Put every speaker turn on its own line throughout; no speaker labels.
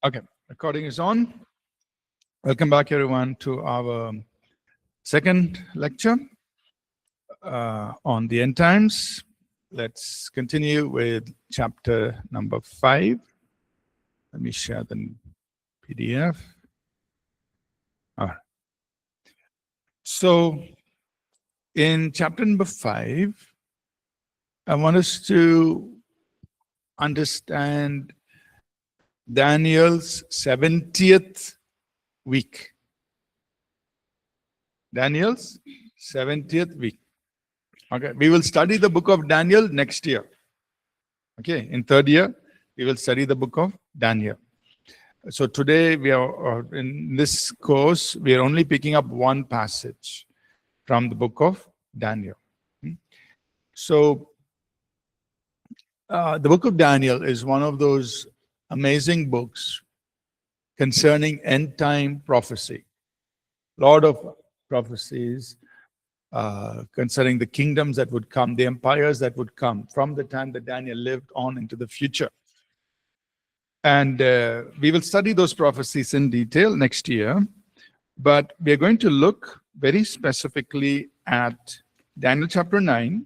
Okay, recording is on. Welcome back, everyone, to our second lecture on the end times. Let's continue with chapter number 5. Let me share the PDF. All right. So, in chapter number 5, I want us to understand Daniel's 70th week. Daniel's 70th week. Okay, we will study the book of Daniel next year. Okay, in third year, we will study the book of Daniel. So today we are in this course, we are only picking up one passage from the book of Daniel. So the book of Daniel is one of those amazing books concerning end time prophecy. A lot of prophecies concerning the kingdoms that would come, the empires that would come from the time that Daniel lived on into the future. And we will study those prophecies in detail next year. But we are going to look very specifically at Daniel chapter 9,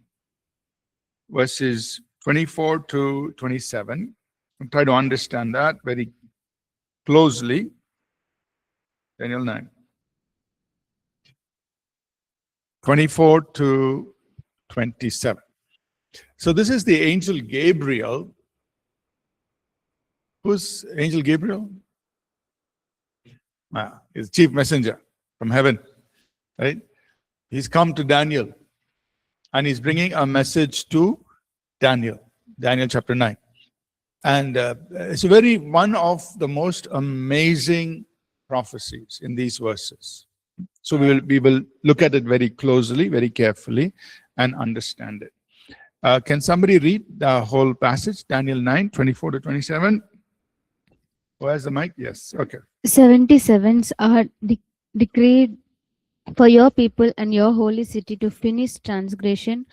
verses 24 to 27. And try to understand that very closely. Daniel 9. 24 to 27. So this is the angel Gabriel. Who's angel Gabriel? He's chief messenger from heaven, right? He's come to Daniel and he's bringing a message to Daniel chapter 9. And it's one of the most amazing prophecies in these verses. So we will look at it very closely, very carefully, and understand it. Can somebody read the whole passage, Daniel 9, 24 to 27? Who has the mic? Yes. Okay.
77s are decreed for your people and your holy city to finish transgression,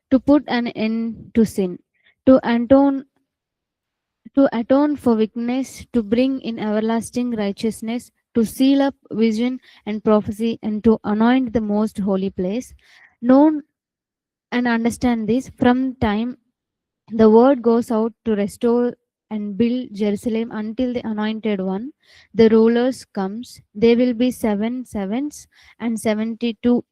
to put an end to sin, to atone for weakness, to bring in everlasting righteousness, to seal up vision and prophecy, and to anoint the most holy place. Know and understand this. From time the word goes out to restore and build Jerusalem until the anointed one, the rulers, comes. There will be 7 sevens and 62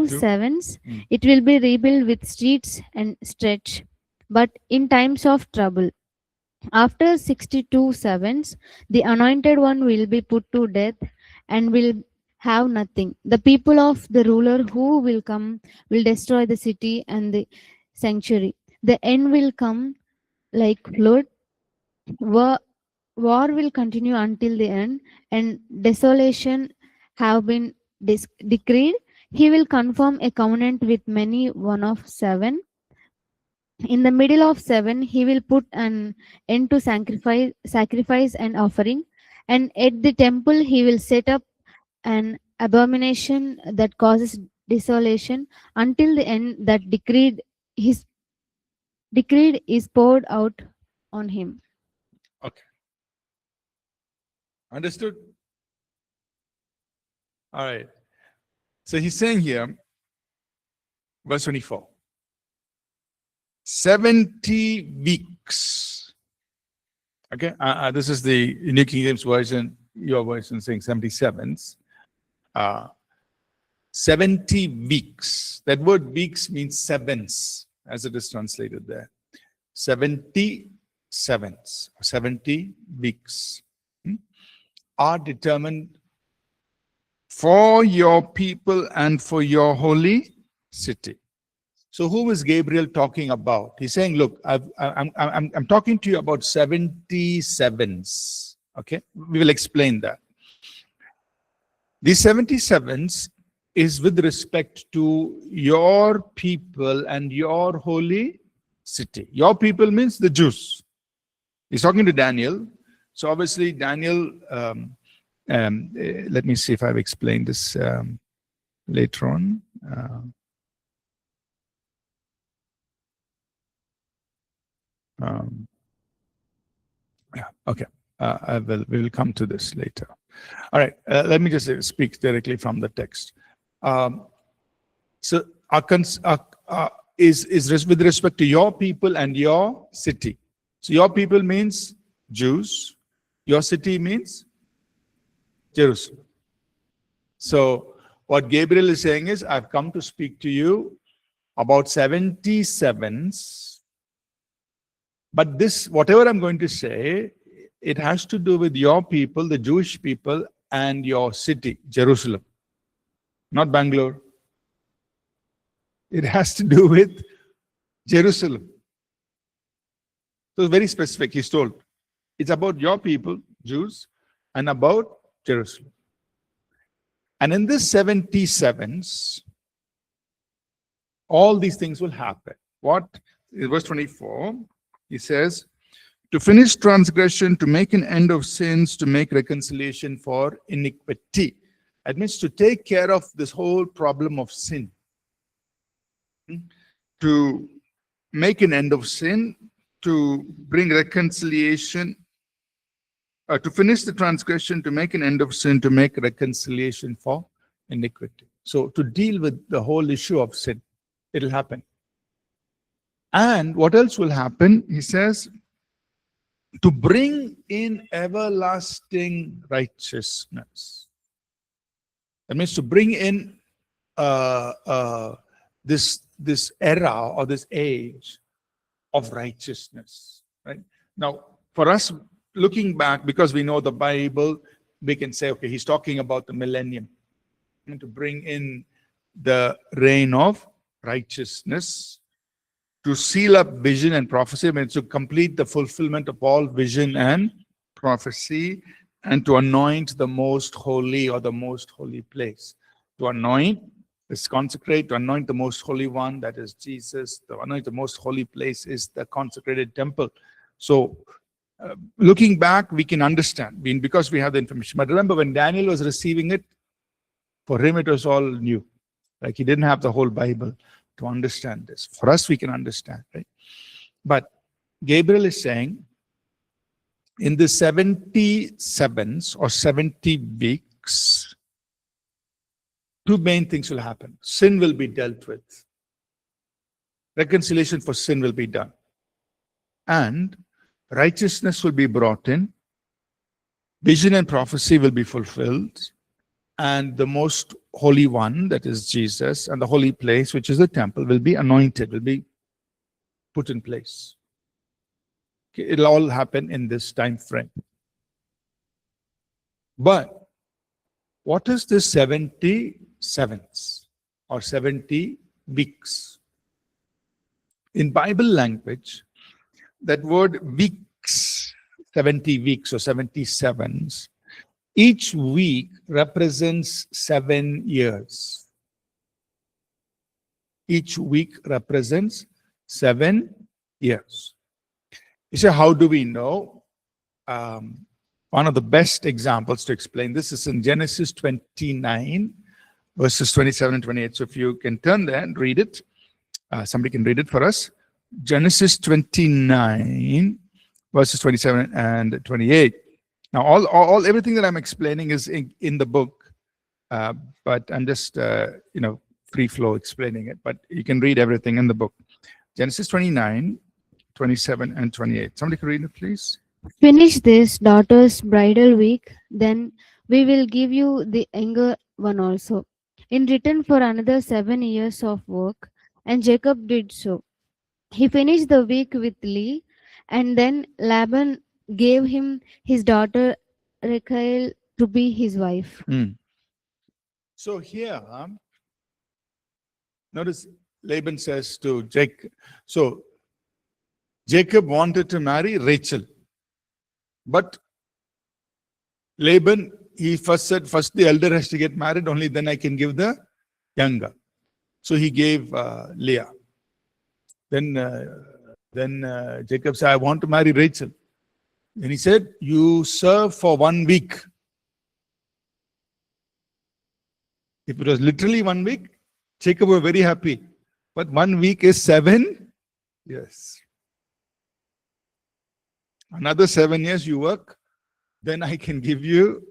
sevens. It will be rebuilt with streets and stretch. But in times of trouble, after 62 sevens, the anointed one will be put to death and will have nothing. The people of the ruler who will come will destroy the city and the sanctuary. The end will come like flood. War will continue until the end, and desolation have been decreed. He will confirm a covenant with many, one of 7. In the middle of 7, he will put an end to sacrifice and offering, and at the temple he will set up an abomination that causes desolation until the end that decreed is poured out on him.
Okay. Understood? All right. So he's saying here, verse 24. 70 weeks. Okay, this is the New King James Version, your version saying 77s. 70 weeks. That word weeks means sevens, as it is translated there. 70 sevens, 70 weeks are determined for your people and for your holy city. So who is Gabriel talking about? He's saying, look, I'm talking to you about 77s. Okay, we will explain that. These 77s is with respect to your people and your holy city. Your people means the Jews. He's talking to Daniel. So obviously Daniel, let me see if I've explained this later on. Yeah, okay. We will come to this later. All right, let me just speak directly from the text. So, is with respect to your people and your city. So, your people means Jews, your city means Jerusalem. So, what Gabriel is saying is, I've come to speak to you about 77s, but this, whatever I'm going to say, it has to do with your people, the Jewish people, and your city, Jerusalem, not Bangalore. It has to do with Jerusalem. So it's very specific. He's told it's about your people, Jews, and about Jerusalem. And in this 77s, all these things will happen. What? In verse 24, he says, to finish transgression, to make an end of sins, to make reconciliation for iniquity. That means to take care of this whole problem of sin. To make an end of sin, to bring reconciliation, to finish the transgression, to make an end of sin, to make reconciliation for iniquity. So to deal with the whole issue of sin, it'll happen. And what else will happen? He says, to bring in everlasting righteousness. That means to bring in this era or this age of righteousness. Right now, for us, looking back, because we know the Bible, we can say, okay, he's talking about the millennium, and to bring in the reign of righteousness, to seal up vision and prophecy, I mean, to complete the fulfillment of all vision and prophecy, and to anoint the most holy or the most holy place. To anoint is consecrate, to anoint the most holy one, that is Jesus. To anoint the most holy place is the consecrated temple. So, looking back, we can understand, because we have the information. But remember, when Daniel was receiving it, for him it was all new. Like he didn't have the whole Bible to understand this. For us, we can understand, right? But Gabriel is saying, in the 77s or 70 weeks, two main things will happen. Sin will be dealt with. Reconciliation for sin will be done. And righteousness will be brought in. Vision and prophecy will be fulfilled. And the most holy one, that is Jesus, and the holy place, which is the temple, will be anointed, will be put in place. Okay, it'll all happen in this time frame. But what is this 77s or 70 weeks? In Bible language, that word weeks, 70 weeks or 77s, each week represents 7 years. Each week represents 7 years. You say, how do we know? One of the best examples to explain this is in Genesis 29, verses 27 and 28. So if you can turn there and read it, somebody can read it for us. Genesis 29, verses 27 and 28. Now, everything that I'm explaining is in the book, but I'm just, free flow explaining it. But you can read everything in the book. Genesis 29, 27 and 28. Somebody can read it, please.
Finish this daughter's bridal week, then we will give you the younger one also, in return for another 7 years of work. And Jacob did so. He finished the week with Leah, and then Laban gave him his daughter Rachel to be his wife.
So here, notice Laban says to Jacob, so Jacob wanted to marry Rachel. But Laban, he first said, first the elder has to get married, only then I can give the younger. So he gave Leah. Then Jacob said, I want to marry Rachel. Then he said, you serve for 1 week. If it was literally 1 week, Jacob was very happy. But 1 week is 7 years. Another 7 years you work, then I can give you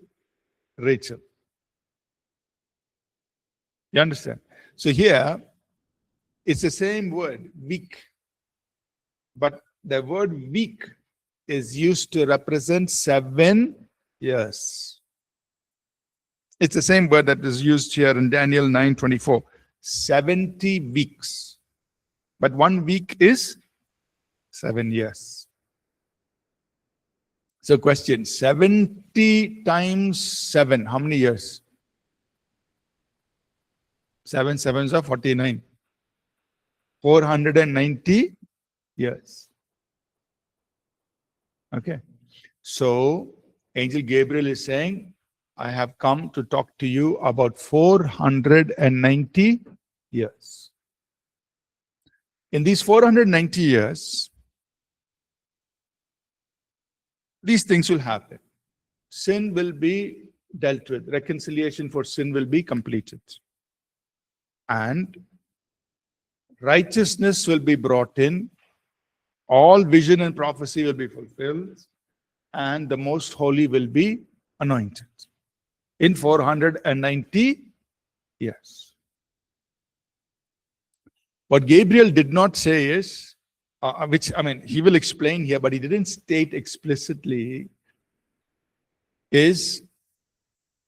Rachel. You understand? So here, it's the same word, week. But the word week is used to represent 7 years. It's the same word that is used here in Daniel 9:24. 70 weeks. But 1 week is 7 years. So question, 70 times 7, how many years? 7 sevens are 49. 490 years. Okay. So Angel Gabriel is saying, I have come to talk to you about 490 years. In these 490 years, these things will happen. Sin will be dealt with. Reconciliation for sin will be completed. And righteousness will be brought in. All vision and prophecy will be fulfilled. And the most holy will be anointed. In 490 years. What Gabriel did not say is, he will explain here, but he didn't state explicitly, is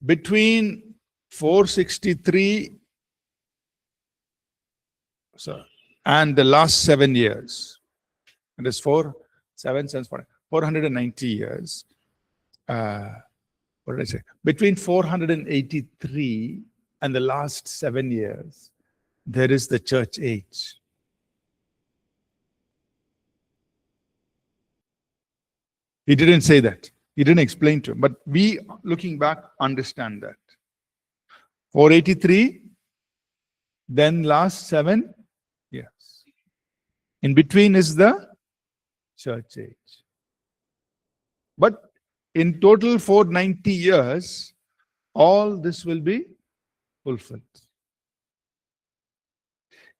between 463 and the last 7 years. It is 490 years. What did I say? Between 483 and the last 7 years, there is the church age. He didn't say that. He didn't explain to him. But we, looking back, understand that. 483, then last 7 years. In between is the church age. But in total 490 years, all this will be fulfilled.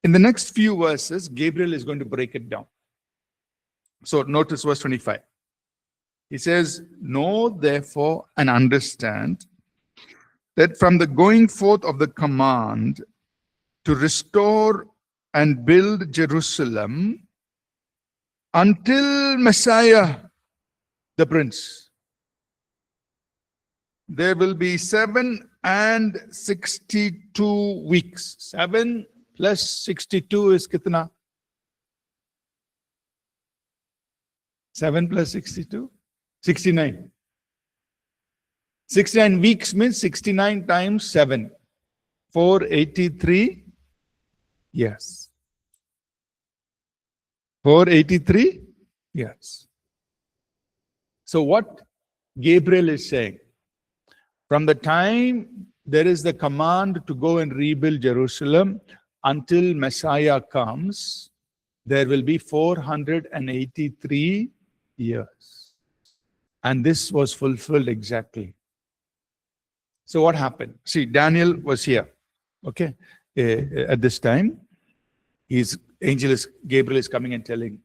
In the next few verses, Gabriel is going to break it down. So notice verse 25. He says, know therefore and understand that from the going forth of the command to restore and build Jerusalem until Messiah, the Prince, there will be 762 weeks. 7 plus 62 is kitna? 7 plus 62? 69. 69 weeks means 69 times 7. 483 years. 483 years. So what Gabriel is saying, from the time there is the command to go and rebuild Jerusalem until Messiah comes, there will be 483 years. And this was fulfilled exactly. So what happened? See, Daniel was here, okay, at this time. Gabriel is coming and telling.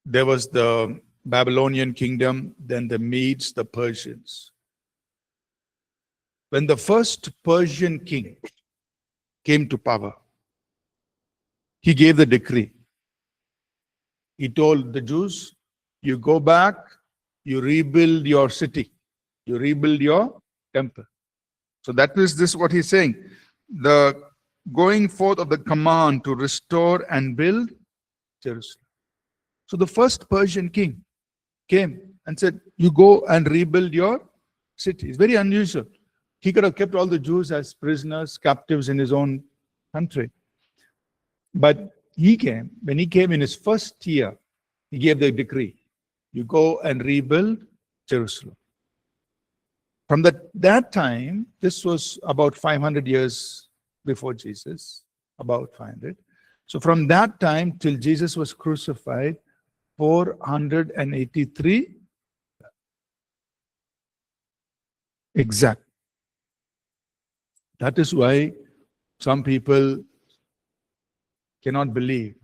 There was the Babylonian kingdom, then the Medes, the Persians. When the first Persian king came to power, he gave the decree. He told the Jews, you go back, you rebuild your city, you rebuild your temple. So that is this what he's saying. The going forth of the command to restore and build Jerusalem. So the first Persian king came and said, you go and rebuild your city. It's very unusual. He could have kept all the Jews as prisoners, captives in his own country. But when he came in his first year, he gave the decree. You go and rebuild Jerusalem. From that time, this was about 500 years before Jesus, about 500. So from that time till Jesus was crucified, 483 exact. That is why some people cannot believe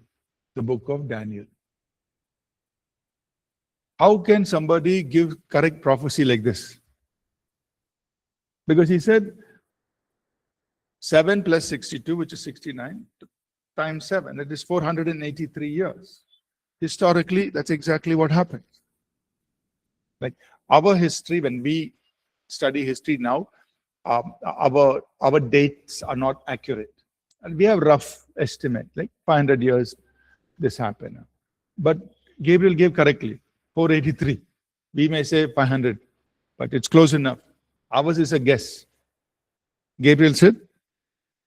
the book of Daniel. How can somebody give correct prophecy like this? Because he said 7 plus 62, which is 69, times 7, that is 483 years. Historically, that's exactly what happened. Like our history, when we study history now, our dates are not accurate. And we have rough estimate, like 500 years this happened. But Gabriel gave correctly, 483. We may say 500, but it's close enough. Ours is a guess. Gabriel said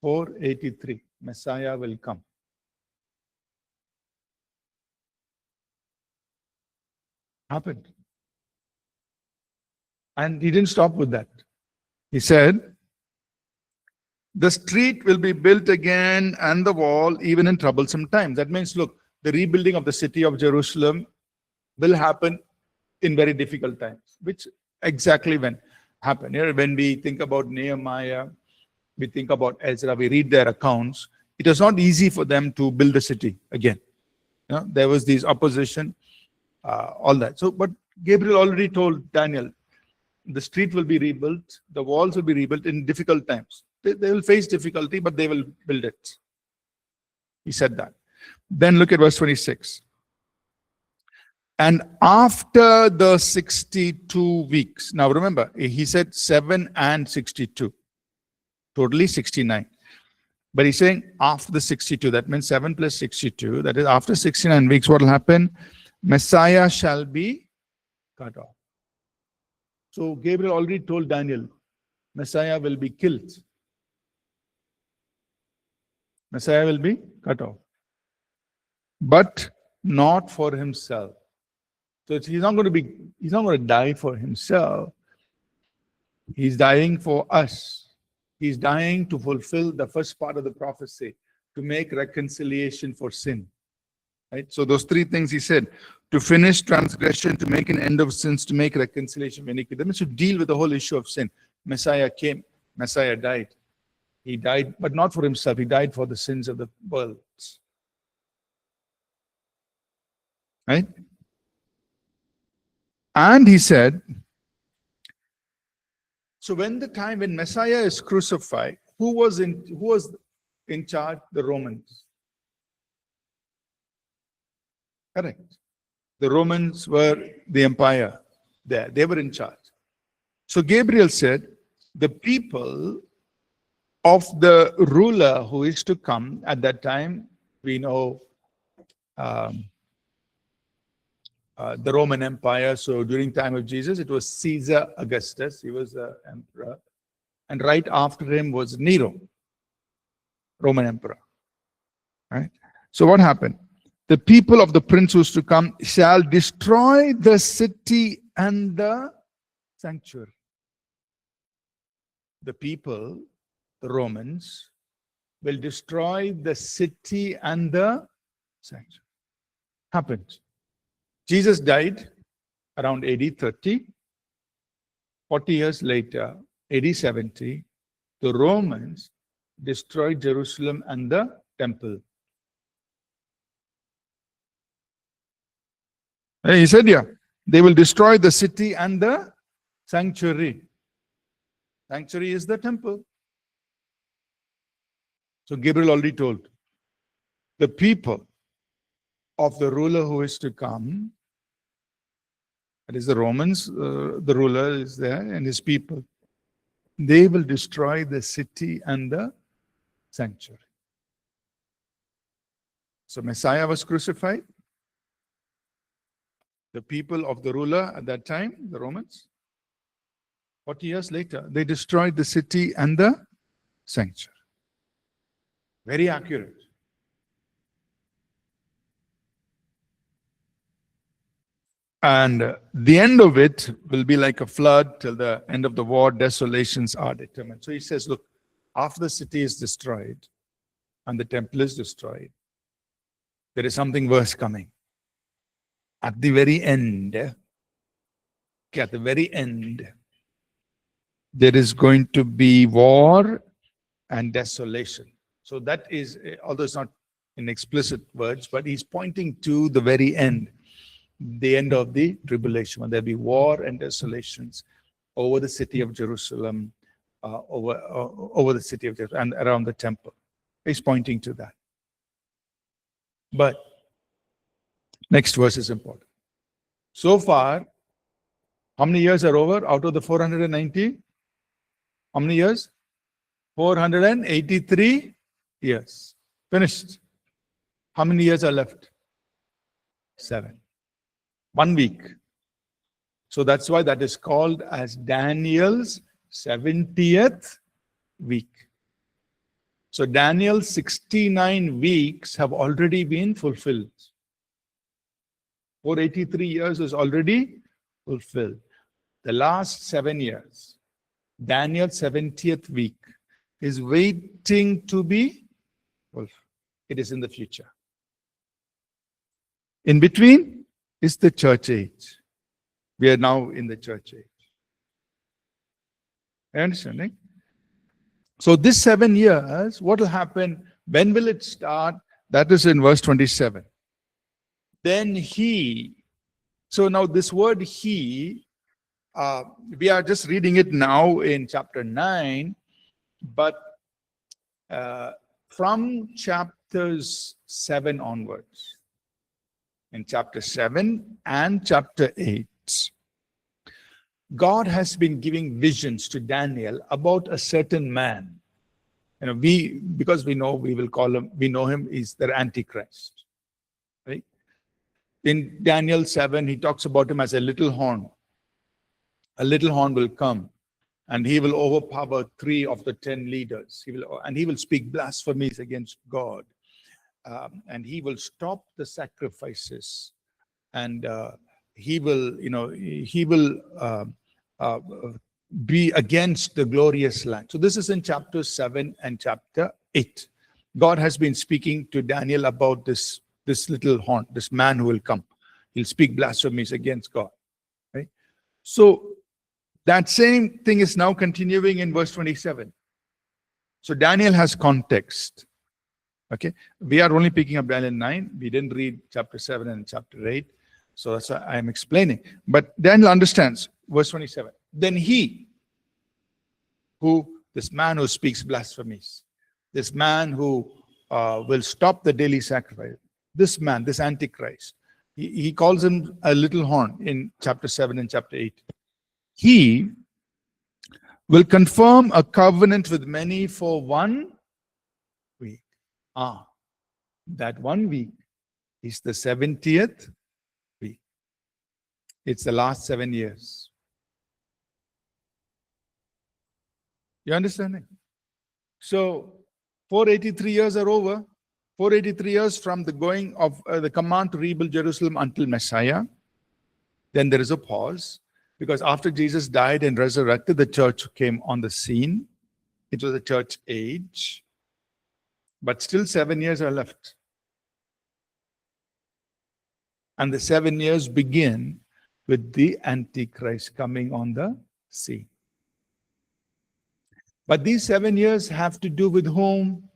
483, Messiah will come. Happened. And he didn't stop with that. He said, the street will be built again and the wall even in troublesome times. That means, look, the rebuilding of the city of Jerusalem will happen in very difficult times. Which exactly when happened? Here, when we think about Nehemiah, we think about Ezra, we read their accounts. It was not easy for them to build the city again. You know, there was this opposition, all that. So, but Gabriel already told Daniel, the street will be rebuilt, the walls will be rebuilt in difficult times. They will face difficulty, but they will build it. He said that. Then look at verse 26. And after the 62 weeks, now remember, he said 7 and 62, totally 69. But he's saying after the 62, that means 7 plus 62, that is after 69 weeks, what will happen? Messiah shall be cut off. So Gabriel already told Daniel, Messiah will be killed. Messiah will be cut off. But not for himself. So he's not going to die for himself. He's dying for us. He's dying to fulfill the first part of the prophecy, to make reconciliation for sin. Right? So those three things he said, to finish transgression, to make an end of sins, to make reconciliation for iniquity. That means to deal with the whole issue of sin. Messiah came, Messiah died. He died, but not for himself. He died for the sins of the world. Right? And he said, so when Messiah is crucified, who was in charge? The Romans. Correct. The Romans were the empire there. They were in charge. So Gabriel said, the people of the ruler who is to come at that time, we know the Roman Empire. So during time of Jesus, it was Caesar Augustus. He was the emperor. And right after him was Nero, Roman emperor. Right? So what happened? The people of the prince who is to come shall destroy the city and the sanctuary. The people, the Romans, will destroy the city and the sanctuary. Happened. Jesus died around AD 30. 40 years later, AD 70, the Romans destroyed Jerusalem and the temple. He said, yeah, they will destroy the city and the sanctuary. Sanctuary is the temple. So Gabriel already told the people of the ruler who is to come, that is the Romans, the ruler is there and his people, they will destroy the city and the sanctuary. So Messiah was crucified. The people of the ruler at that time, the Romans, 40 years later, they destroyed the city and the sanctuary. Very accurate. And the end of it will be like a flood till the end of the war. Desolations are determined. So he says, look, after the city is destroyed and the temple is destroyed, there is something worse coming. At the very end, there is going to be war and desolation. So that is, although it's not in explicit words, but he's pointing to the very end. the end of the tribulation, when there'll be war and desolations over the city of Jerusalem, over the city of Jerusalem and around the temple. He's pointing to that. But next verse is important. So far, how many years are over out of the 490? How many years? 483 years. Finished. How many years are left? 7. 1 week. So that's why that is called as Daniel's 70th week. So Daniel's 69 weeks have already been fulfilled. 483 years is already fulfilled. The last 7 years, Daniel's 70th week is waiting to be fulfilled. It is in the future. In between is the church age. We are now in the church age. Understanding? So this 7 years, what will happen? When will it start? That is in verse 27. Then he. So now this word he, we are just reading it now in chapter 9, but from chapters 7 onwards, in chapter 7 and chapter 8, God has been giving visions to Daniel about a certain man. Because we know him, is the Antichrist. Right? In Daniel 7, he talks about him as a little horn. A little horn will come, and he will overpower 3 of the 10 leaders. He will speak blasphemies against God, and he will stop the sacrifices, and he will be against the glorious land. So this is in chapter 7 and chapter 8. God has been speaking to Daniel about this little horn, this man who will come. He'll speak blasphemies against God. Right? So that same thing is now continuing in verse 27. So Daniel has context. Okay, we are only picking up Daniel 9. We didn't read chapter 7 and chapter 8. So that's why I'm explaining. But Daniel understands. Verse 27. Then this man who speaks blasphemies, this man who will stop the daily sacrifice, this man, this Antichrist, he calls him a little horn in chapter 7 and chapter 8. He will confirm a covenant with many for 1 week. That 1 week is the 70th week. It's the last 7 years. You understanding? So 483 years are over. 483 years from the going of the command to rebuild Jerusalem until Messiah. Then there is a pause, because after Jesus died and resurrected, the church came on the scene. It was a church age. But still 7 years are left. And the 7 years begin with the Antichrist coming on the scene. But these 7 years have to do with whom?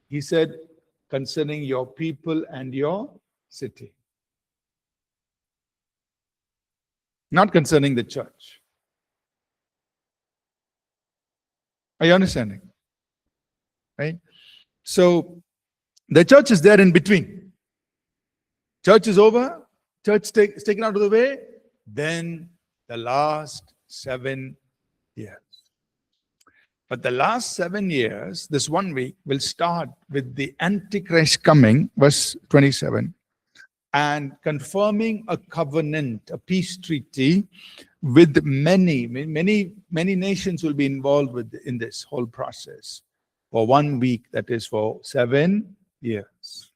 He said, concerning your people and your city. Not concerning the church. Are you understanding? Right? So the church is there in between. Church is over. Church is taken out of the way. Then the last 7 years. But the last 7 years, this 1 week, will start with the Antichrist coming, verse 27, and confirming a covenant, a peace treaty with many nations will be involved in this whole process for 1 week, that is for 7 years.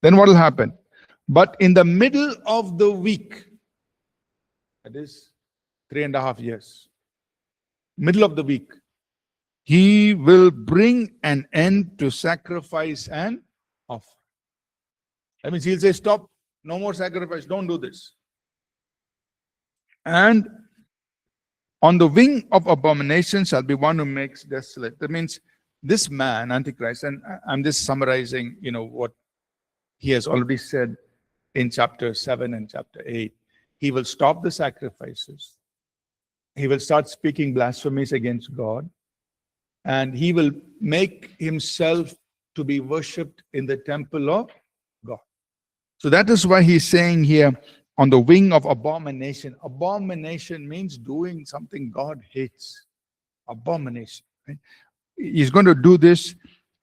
Then what will happen? But in the middle of the week, that is 3.5 years, middle of the week, he will bring an end to sacrifice and offer. That means he'll say, stop, no more sacrifice, don't do this. And on the wing of abomination shall be one who makes desolate. That means this man, Antichrist, and I'm just summarizing, what he has already said in chapter 7 and chapter 8. He will stop the sacrifices. He will start speaking blasphemies against God. And he will make himself to be worshipped in the temple of God. So that is why he's saying here, on the wing of abomination. Abomination means doing something God hates. Abomination. Right? He's going to do this,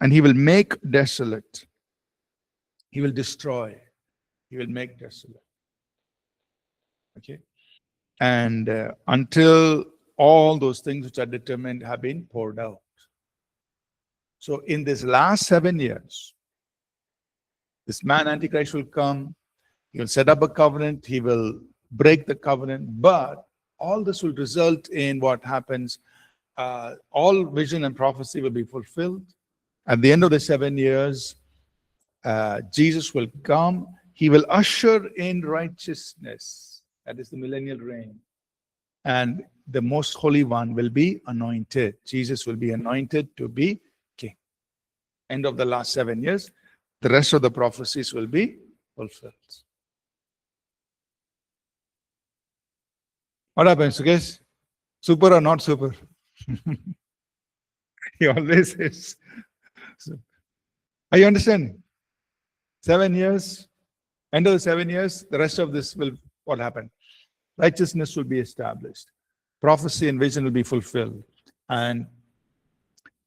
and he will make desolate. He will destroy. He will make desolate. Okay? And until all those things which are determined have been poured out. So in this last 7 years, this man Antichrist will come. He will set up a covenant. He will break the covenant. But all this will result in what happens. All vision and prophecy will be fulfilled. At the end of the 7 years, Jesus will come. He will usher in righteousness. That is the millennial reign. And the most holy one will be anointed. Jesus will be anointed to be king. End of the last 7 years, the rest of the prophecies will be fulfilled. What happens, guys? Super or not super? He always is. Are you understanding? 7 years, end of the 7 years, the rest of this will, what happened? Righteousness will be established. Prophecy and vision will be fulfilled. And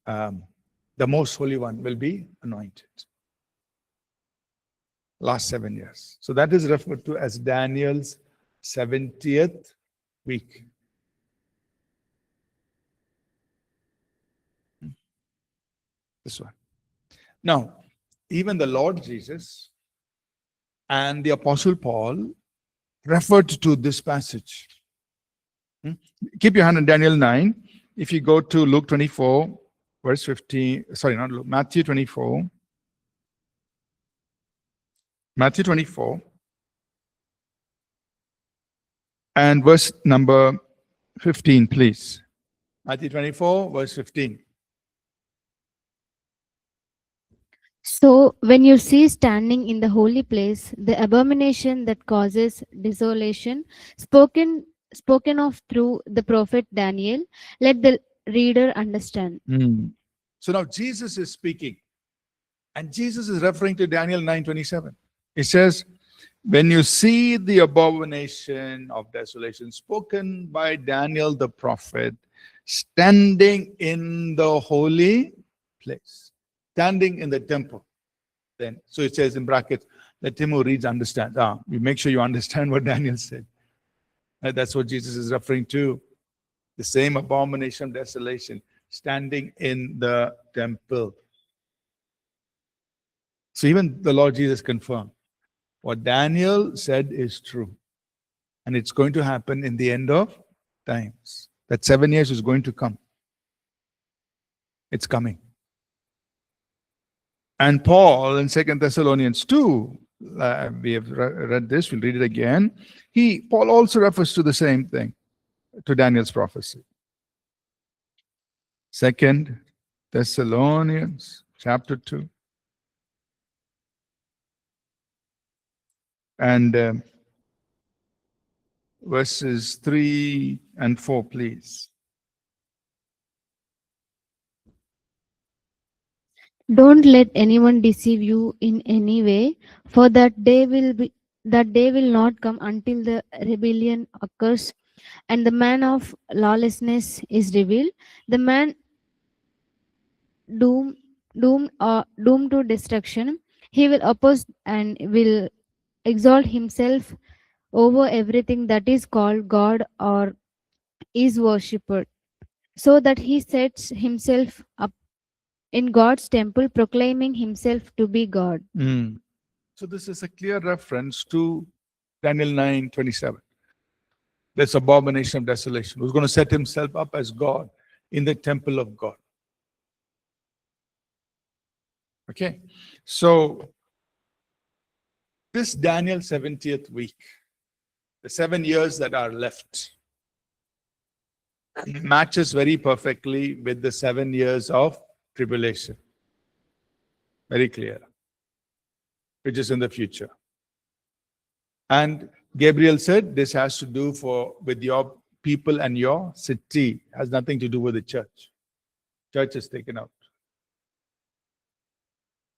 the most holy one will be anointed. Last 7 years. So that is referred to as Daniel's 70th week. This one. Now, even the Lord Jesus and the Apostle Paul referred to this passage. Keep your hand on Daniel 9. If you go to Luke 24, verse 15, sorry, not Luke, Matthew 24. Matthew 24 and verse number 15, please. Matthew 24, verse 15.
So when you see standing in the holy place the abomination that causes desolation, spoken of through the prophet Daniel, let the reader understand.
So now Jesus is speaking, and Jesus is referring to Daniel 9:27. It says, when you see the abomination of desolation spoken by Daniel the prophet, standing in the holy place, standing in the temple. Then, so it says in brackets, let him who reads understand. You make sure you understand what Daniel said. That's what Jesus is referring to. The same abomination of desolation, standing in the temple. So even the Lord Jesus confirmed what Daniel said is true. And it's going to happen in the end of times. That 7 years is going to come. It's coming. And Paul in 2 Thessalonians 2, we have read this, we'll read it again. Paul also refers to the same thing, to Daniel's prophecy. 2 Thessalonians chapter 2. And verses 3 and 4, please.
Don't let anyone deceive you in any way, for that day will not come until the rebellion occurs and the man of lawlessness is revealed, the man doomed to destruction. He will oppose and will exalt himself over everything that is called God or is worshipped, so that he sets himself up in God's temple, proclaiming himself to be God.
So this is a clear reference to Daniel 9:27. This abomination of desolation, who's going to set himself up as God in the temple of God. Okay, so this Daniel 70th week, the 7 years that are left, matches very perfectly with the 7 years of tribulation. Very clear, which is in the future. And Gabriel said, this has to do with your people and your city. It has nothing to do with the church. Church is taken out.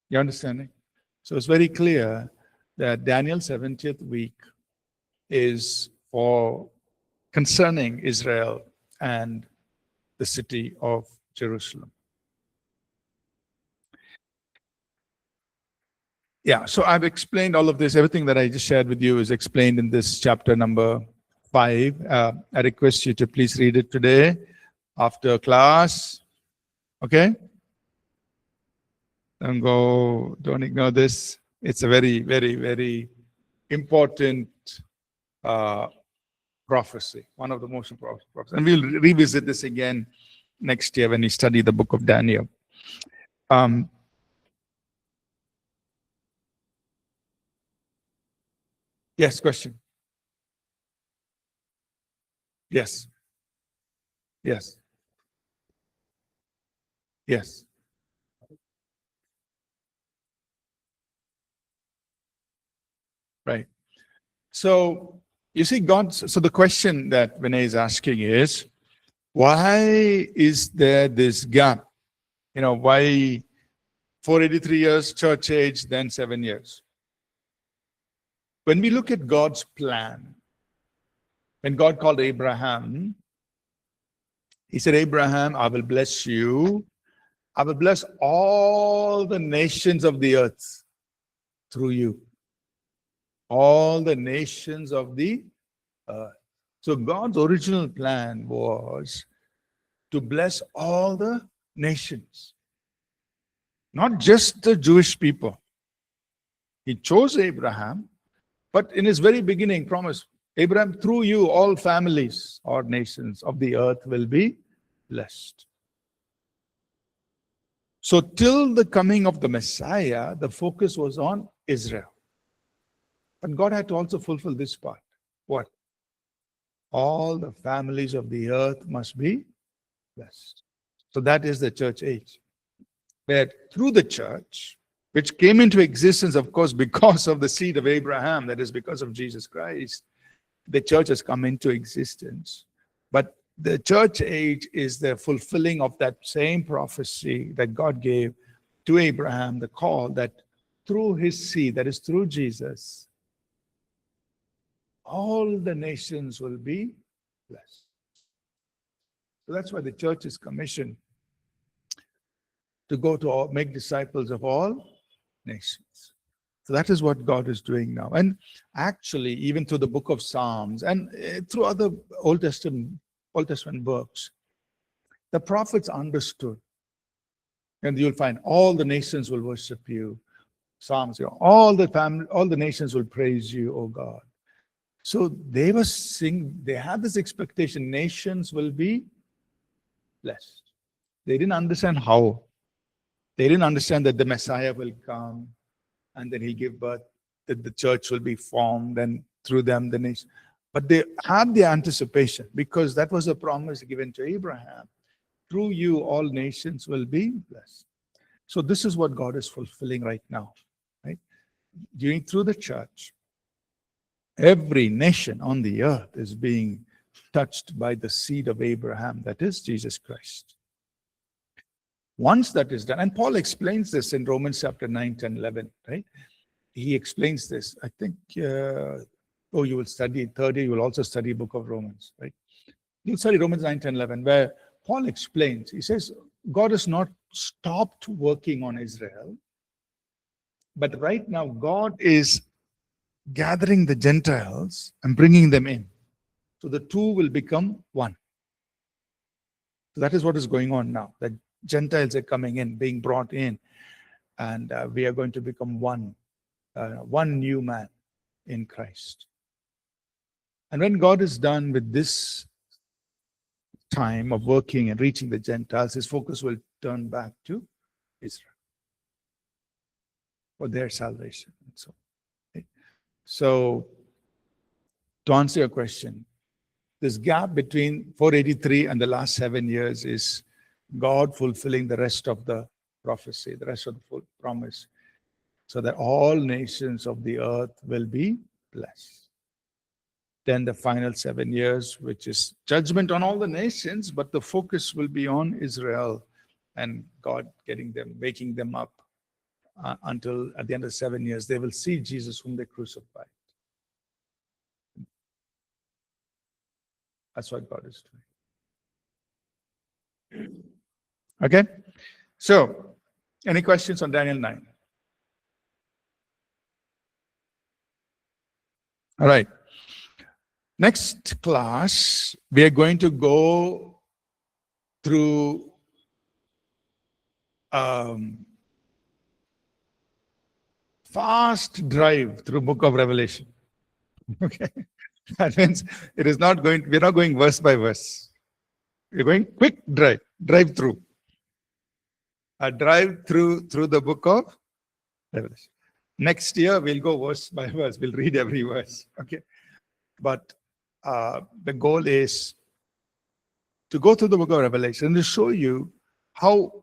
You understanding? So it's very clear that Daniel's 70th week is for concerning Israel and the city of Jerusalem. Yeah, so I've explained all of this. Everything that I just shared with you is explained in this chapter number 5. I request you to please read it today after class. Okay? Don't ignore this. It's a very, very, very important prophecy, one of the most important prophecies. And we'll revisit this again next year when we study the book of Daniel. Yes, question. Yes. Yes. Yes. Right. So you see, so the question that Vinay is asking is, why is there this gap? Why 483 years church age, then 7 years? When we look at God's plan, when God called Abraham, he said, Abraham, I will bless you. I will bless all the nations of the earth through you. All the nations of the earth. So God's original plan was to bless all the nations, not just the Jewish people. He chose Abraham, but in his very beginning promised, Abraham, through you, all families or nations of the earth will be blessed. So till the coming of the Messiah, the focus was on Israel. But God had to also fulfill this part. What? All the families of the earth must be blessed. So that is the church age. Where through the church, which came into existence, of course, because of the seed of Abraham, that is because of Jesus Christ, the church has come into existence. But the church age is the fulfilling of that same prophecy that God gave to Abraham, the call that through his seed, that is through Jesus, all the nations will be blessed. So that's why the church is commissioned to go to all, make disciples of all nations. So that is what God is doing now. And actually, even through the book of Psalms and through other Old Testament books, the prophets understood. And you'll find all the nations will worship you. Psalms, all the nations will praise you, O God. So they had this expectation, nations will be blessed. They didn't understand how. They didn't understand that the Messiah will come and then he'll give birth, that the church will be formed and through them the nation. But they had the anticipation because that was a promise given to Abraham. Through you, all nations will be blessed. So this is what God is fulfilling right now, right? Through the church, every nation on the earth is being touched by the seed of Abraham, that is Jesus Christ. Once that is done, and Paul explains this in Romans chapter 9, 10, 11, right? He explains this. I think, you will study third year, you will also study book of Romans, right? You'll study Romans 9, 10, 11, where Paul explains, he says, God has not stopped working on Israel, but right now God is gathering the Gentiles and bringing them in. So the two will become one. So that is what is going on now. The Gentiles are coming in, being brought in, and we are going to become one new man in Christ. And when God is done with this time of working and reaching the Gentiles, his focus will turn back to Israel for their salvation. So, to answer your question, this gap between 483 and the last 7 years is God fulfilling the rest of the prophecy, the rest of the full promise, so that all nations of the earth will be blessed. Then the final 7 years, which is judgment on all the nations, but the focus will be on Israel and God getting them, waking them up until at the end of 7 years, they will see Jesus whom they crucified. That's what God is doing. Okay? So, any questions on Daniel 9? All right. Next class, we are going to go through fast drive through book of Revelation. Okay? That means we're not going verse by verse. We're going quick drive through. A drive through the book of Revelation. Next year, we'll go verse by verse. We'll read every verse. Okay? But the goal is to go through the book of Revelation and to show you how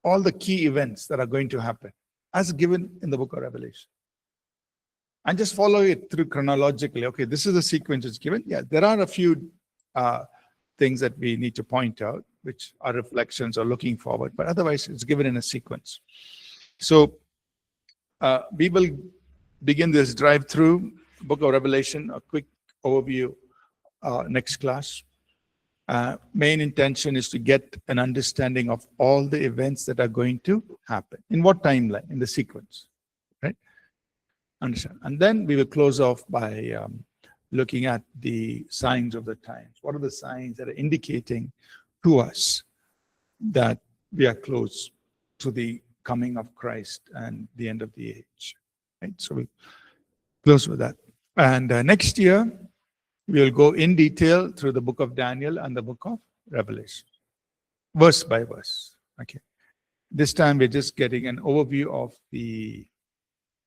all the key events that are going to happen as given in the book of Revelation. And just follow it through chronologically. Okay, this is the sequence it's given. Yeah, there are a few things that we need to point out, which are reflections or looking forward, but otherwise it's given in a sequence. So we will begin this drive through book of Revelation, a quick overview next class. Main intention is to get an understanding of all the events that are going to happen. In what timeline? In the sequence, right? Understand. And then we will close off by looking at the signs of the times. What are the signs that are indicating to us that we are close to the coming of Christ and the end of the age? Right? So we'll close with that. And next year, we'll go in detail through the book of Daniel and the book of Revelation, verse by verse. Okay. This time we're just getting an overview of the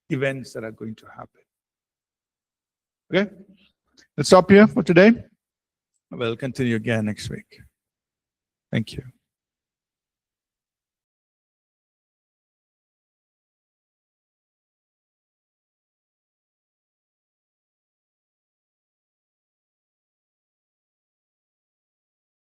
events that are going to happen. Okay. Let's stop here for today. We'll continue again next week. Thank you.